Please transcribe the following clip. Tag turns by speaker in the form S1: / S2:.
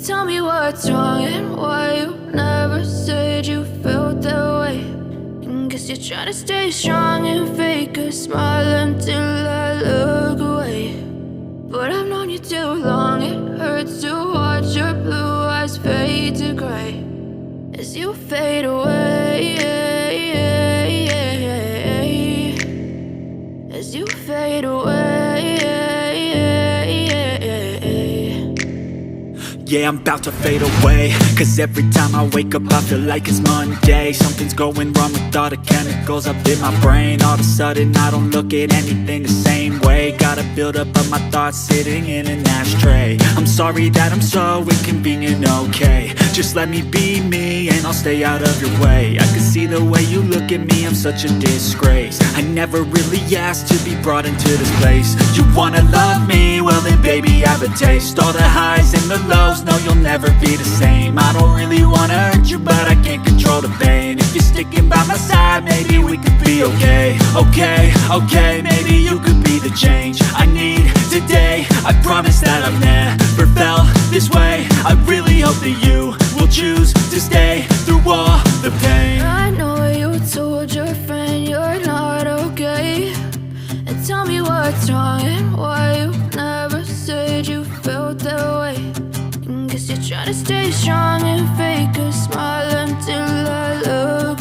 S1: Tell me what's wrong and why you never said you felt that way. And guess you're trying to stay strong and fake a smile until I look away. But I've known you too long, it hurts to watch your blue eyes fade to gray as you fade away. As you fade away.
S2: Yeah, I'm about to fade away, cause every time I wake up I feel like it's Monday. Something's going wrong with all the chemicals up in my brain. All of a sudden I don't look at anything the same way. Got a buildup of my thoughts sitting in an ashtray. I'm sorry that I'm so inconvenient, okay. Just let me be me and I'll stay out of your way. I can see the way you look at me, I'm such a disgrace. I never really asked to be brought into this place. You wanna love me? Well then baby have a taste. All the highs and the lows, no you'll never be the same. I don't really wanna hurt you but I can't control the pain. If you're sticking by my side maybe we could be okay. Okay, maybe you could be the change I need today. I promise that I've never felt this way. I really hope that you will choose to stay through all the pain.
S1: I know you told your friend you're not okay. And tell me what's wrong and why you never said you felt that way. And guess you're trying to stay strong and fake a smile until I look